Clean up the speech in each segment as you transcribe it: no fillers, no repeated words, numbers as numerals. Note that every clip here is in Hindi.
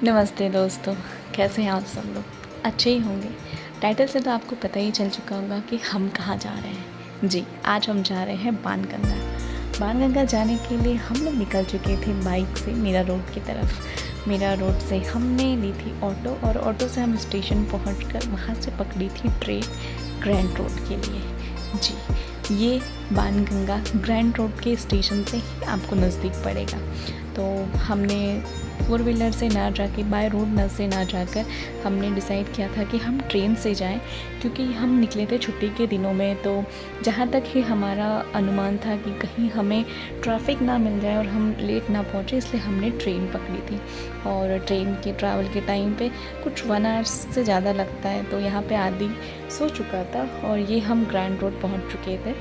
नमस्ते दोस्तों, कैसे हैं आप सब लोग? अच्छे ही होंगे। टाइटल से तो आपको पता ही चल चुका होगा कि हम कहाँ जा रहे हैं। जी, आज हम जा रहे हैं बाणगंगा। बाणगंगा जाने के लिए हम लोग निकल चुके थे बाइक से मीरा रोड की तरफ। मीरा रोड से हमने ली थी ऑटो और ऑटो से हम स्टेशन पहुंचकर वहां से पकड़ी थी ट्रेन ग्रैंड रोड के लिए। जी, ये बाणगंगा ग्रैंड रोड के स्टेशन से ही आपको नज़दीक पड़ेगा। तो हमने 4 व्हीलर से ना जाके बाय रोड न से ना जाकर हमने डिसाइड किया था कि हम ट्रेन से जाएं, क्योंकि हम निकले थे छुट्टी के दिनों में। तो जहाँ तक ही हमारा अनुमान था कि कहीं हमें ट्रैफिक ना मिल जाए और हम लेट ना पहुँचे, इसलिए हमने ट्रेन पकड़ी थी। और ट्रेन के ट्रैवल के टाइम पे कुछ 1 आवर्स से ज़्यादा लगता है, तो यहाँ पे आदि सो चुका था और ये हम ग्रैंड रोड पहुँच चुके थे।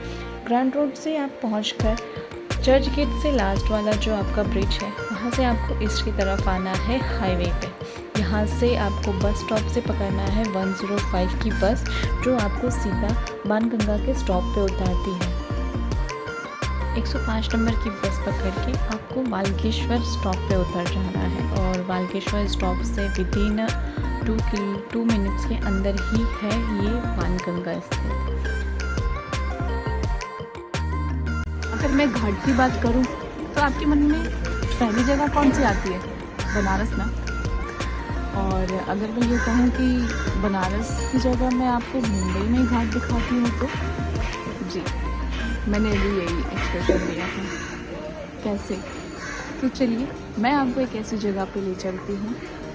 ग्रैंड रोड से आप पहुँचकर चर्च गेट से लास्ट वाला जो आपका ब्रिज है, वहाँ से आपको ईस्ट की तरफ आना है हाईवे पे। यहाँ से आपको बस स्टॉप से पकड़ना है 105 की बस, जो आपको सीधा बाणगंगा के स्टॉप पे उतारती है। 105 नंबर की बस पकड़ के आपको बालकेश्वर स्टॉप पे उतर जाना है और बालकेश्वर स्टॉप से विदिन 2 मिनट्स के अंदर ही है ये बाणगंगा स्थित। अगर मैं घाट की बात करूं तो आपके मन में पहली जगह कौन सी आती है? बनारस ना। और अगर मैं ये कहूँ कि बनारस की जगह मैं आपको मुंबई में घाट दिखाती हूँ तो जी, मैंने भी यही एक्सप्रेशन दिया था। कैसे? तो चलिए मैं आपको एक ऐसी जगह पे ले चलती हूँ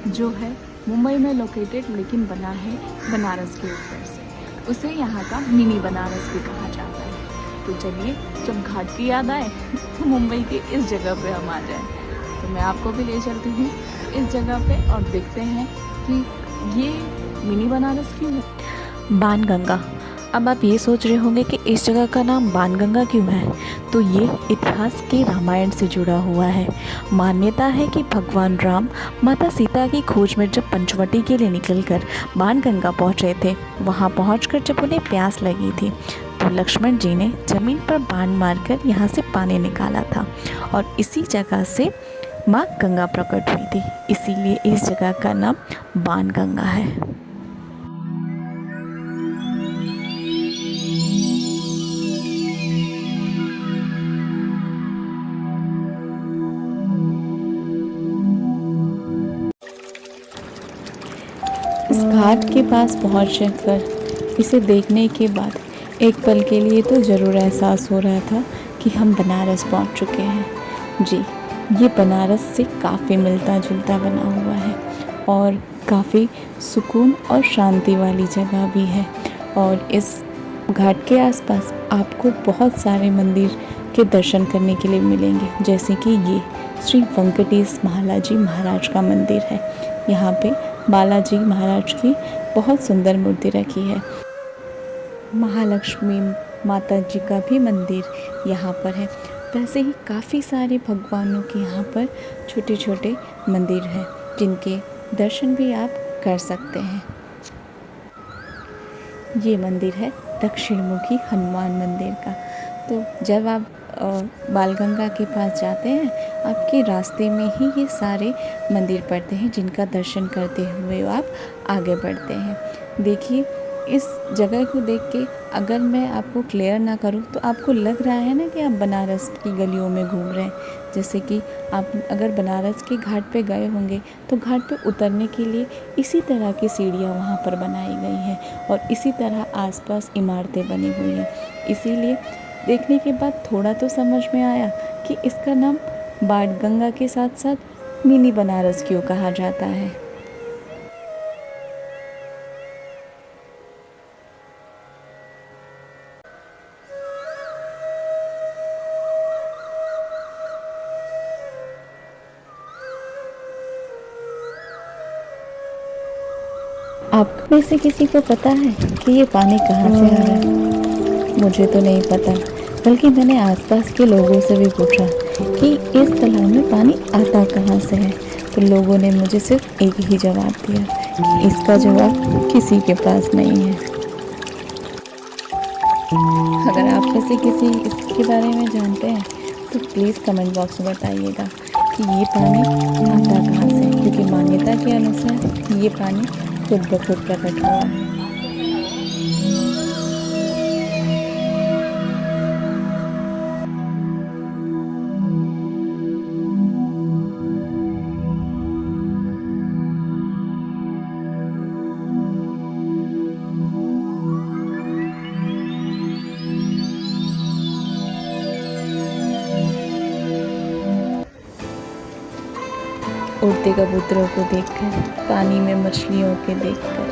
जो है मुंबई में लोकेटेड, लेकिन बना है बनारस के ऊपर से। उसे यहाँ का मिनी बनारस भी कहा जाता है। तो चलिए, जब घाट की याद आए तो मुंबई की इस जगह पे हम आ जाएं। तो मैं आपको भी ले चलती हूँ इस जगह पे और देखते हैं कि ये मिनी बनारस क्यों है। बाणगंगा। अब आप ये सोच रहे होंगे कि इस जगह का नाम बाणगंगा क्यों है? तो ये इतिहास के रामायण से जुड़ा हुआ है। मान्यता है कि भगवान राम माता सीता की खोज में जब पंचवटी के लिए निकलकर बाणगंगा पहुँचे थे, वहाँ पहुँचकर जब उन्हें प्यास लगी थी तो लक्ष्मण जी ने जमीन पर बाण मारकर यहाँ से पानी निकाला था और इसी जगह से माँ गंगा प्रकट हुई थी। इसीलिए इस जगह का नाम बाणगंगा है। इस घाट के पास पहुंचकर इसे देखने के बाद एक पल के लिए तो ज़रूर एहसास हो रहा था कि हम बनारस पहुंच चुके हैं। जी, ये बनारस से काफ़ी मिलता जुलता बना हुआ है और काफ़ी सुकून और शांति वाली जगह भी है। और इस घाट के आसपास आपको बहुत सारे मंदिर के दर्शन करने के लिए मिलेंगे, जैसे कि ये श्री वेंकटेश बालाजी महाराज का मंदिर है। यहाँ पे बालाजी महाराज की बहुत सुंदर मूर्ति रखी है। महालक्ष्मी माता जी का भी मंदिर यहाँ पर है। वैसे ही काफ़ी सारे भगवानों के यहाँ पर छोटे छोटे मंदिर हैं, जिनके दर्शन भी आप कर सकते हैं। ये मंदिर है दक्षिण मुखी हनुमान मंदिर का। तो जब आप बाणगंगा के पास जाते हैं, आपके रास्ते में ही ये सारे मंदिर पड़ते हैं, जिनका दर्शन करते हुए आप आगे बढ़ते हैं। देखिए, इस जगह को देख के अगर मैं आपको क्लियर ना करूँ तो आपको लग रहा है ना कि आप बनारस की गलियों में घूम रहे हैं। जैसे कि आप अगर बनारस के घाट पे गए होंगे तो घाट पे उतरने के लिए इसी तरह की सीढ़ियाँ वहाँ पर बनाई गई हैं और इसी तरह आसपास इमारतें बनी हुई हैं। इसीलिए देखने के बाद थोड़ा तो समझ में आया कि इसका नाम बाणगंगा के साथ साथ मिनी बनारस क्यों कहा जाता है। आप में से किसी को पता है कि ये पानी कहाँ से आ रहा है? मुझे तो नहीं पता, बल्कि मैंने आसपास के लोगों से भी पूछा कि इस तालाब में पानी आता कहाँ से है। तो लोगों ने मुझे सिर्फ एक ही जवाब दिया कि इसका जवाब किसी के पास नहीं है। अगर आप में से किसी इसके बारे में जानते हैं तो प्लीज़ कमेंट बॉक्स में बताइएगा कि ये पानी आता कहाँ से है, क्योंकि मान्यता के अनुसार ये पानी खुद ब खुद प्रकट हुआ है। उड़ते कबूतरों को देखकर, पानी में मछलियों के देखकर,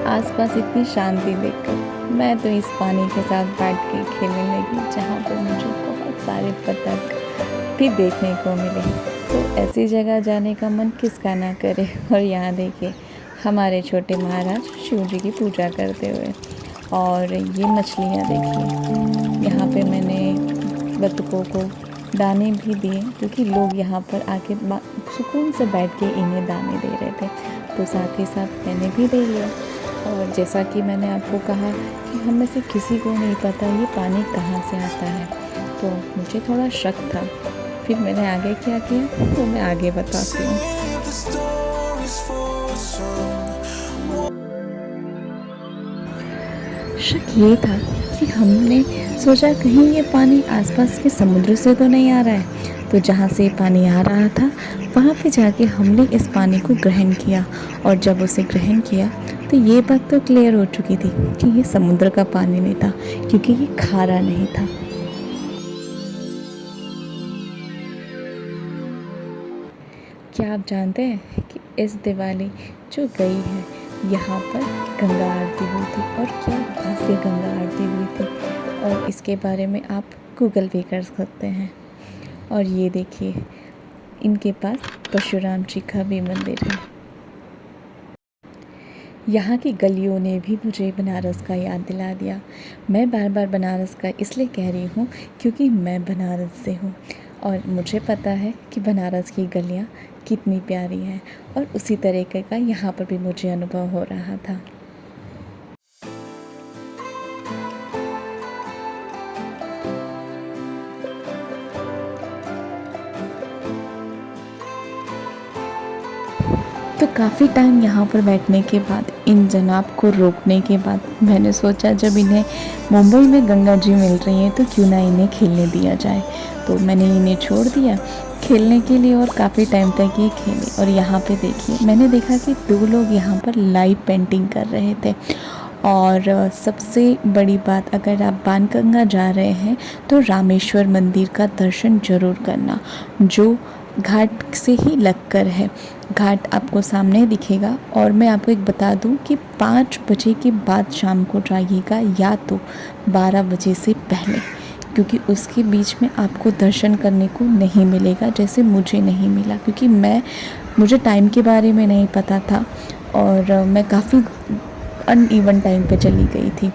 आसपास इतनी शांति देखकर मैं तो इस पानी के साथ बैठ के खेलने लगी, जहाँ पर मुझे बहुत सारे बतख भी देखने को मिले। तो ऐसी जगह जाने का मन किसका ना करे। और यहाँ देखिए हमारे छोटे महाराज शिव जी की पूजा करते हुए। और ये मछलियाँ देखिए, यहाँ पे मैंने बतखों को दाने भी दिए, क्योंकि लोग यहाँ पर आके सुकून से बैठ के इन्हें दाने दे रहे थे, तो साथ ही साथ मैंने भी दे लिया। और जैसा कि मैंने आपको कहा कि हम में से किसी को नहीं पता ये पानी कहाँ से आता है, तो मुझे थोड़ा शक था। फिर मैंने आगे क्या किया तो मैं आगे बताती हूँ। शक ये था कि हमने सोचा कहीं ये पानी आसपास के समुद्र से तो नहीं आ रहा है। तो जहाँ से ये पानी आ रहा था वहाँ पे जाके हमने इस पानी को ग्रहण किया, और जब उसे ग्रहण किया तो ये बात तो क्लियर हो चुकी थी कि ये समुद्र का पानी नहीं था, क्योंकि ये खारा नहीं था। क्या आप जानते हैं कि इस दिवाली जो गई है यहाँ पर गंगा आरती हुई थी, और क्या भव्य गंगा आरती हुई थी, और इसके बारे में आप गूगल भी कर सकते हैं। और ये देखिए इनके पास परशुराम जी का भी मंदिर है। यहाँ की गलियों ने भी मुझे बनारस का याद दिला दिया। मैं बार बार बनारस का इसलिए कह रही हूँ क्योंकि मैं बनारस से हूँ, और मुझे पता है कि बनारस की गलियाँ कितनी प्यारी हैं, और उसी तरीके का यहाँ पर भी मुझे अनुभव हो रहा था। तो काफ़ी टाइम यहाँ पर बैठने के बाद, इन जनाब को रोकने के बाद, मैंने सोचा जब इन्हें मुंबई में गंगा जी मिल रही हैं तो क्यों ना इन्हें खेलने दिया जाए। तो मैंने इन्हें छोड़ दिया खेलने के लिए, और काफ़ी टाइम तक ये खेले। और यहाँ पे देखिए मैंने देखा कि 2 लोग यहाँ पर लाइव पेंटिंग कर रहे थे। और सबसे बड़ी बात, अगर आप बाणगंगा जा रहे हैं तो रामेश्वर मंदिर का दर्शन ज़रूर करना, जो घाट से ही लगकर है। घाट आपको सामने दिखेगा। और मैं आपको एक बता दूं कि 5 बजे के बाद शाम को जाइएगा, या तो 12 बजे से पहले, क्योंकि उसके बीच में आपको दर्शन करने को नहीं मिलेगा, जैसे मुझे नहीं मिला, क्योंकि मुझे टाइम के बारे में नहीं पता था, और मैं काफ़ी अनइवन टाइम पे चली गई थी।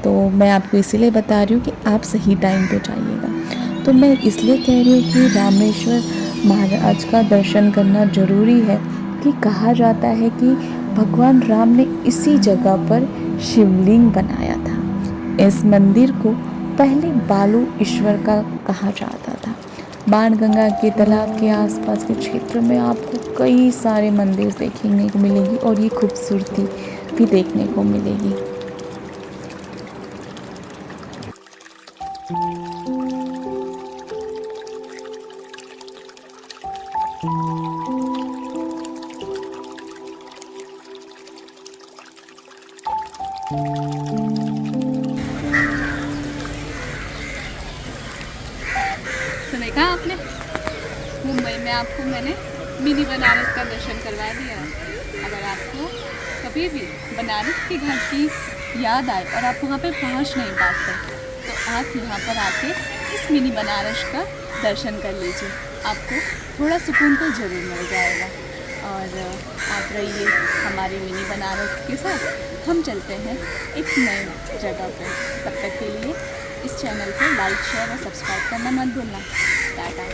तो मैं आपको इसीलिए बता रही हूँ कि आप सही टाइम पे जाइएगा। तो मैं इसलिए कह रही हूँ कि रामेश्वर महाराज का दर्शन करना ज़रूरी है, कि कहा जाता है कि भगवान राम ने इसी जगह पर शिवलिंग बनाया था। इस मंदिर को पहले बालू ईश्वर का कहा जाता था। बाणगंगा के तालाब के आसपास के क्षेत्र में आपको कई सारे मंदिर देखने को मिलेगी, और ये खूबसूरती भी देखने को मिलेगी। तो देखा आपने, मुंबई में आपको मैंने मिनी बनारस का दर्शन करवा दिया। अगर आपको कभी भी बनारस की घाट की याद आए और आप वहाँ पे पहुँच नहीं पाते, तो आप यहाँ पर आके इस मिनी बनारस का दर्शन कर लीजिए। आपको थोड़ा सुकून तो ज़रूर मिल जाएगा। और आप रहिए हमारी मिनी बनारस के साथ। हम चलते हैं एक नई जगह पर। तब तक के लिए इस चैनल को लाइक, शेयर और सब्सक्राइब करना मत भूलना। टाटा।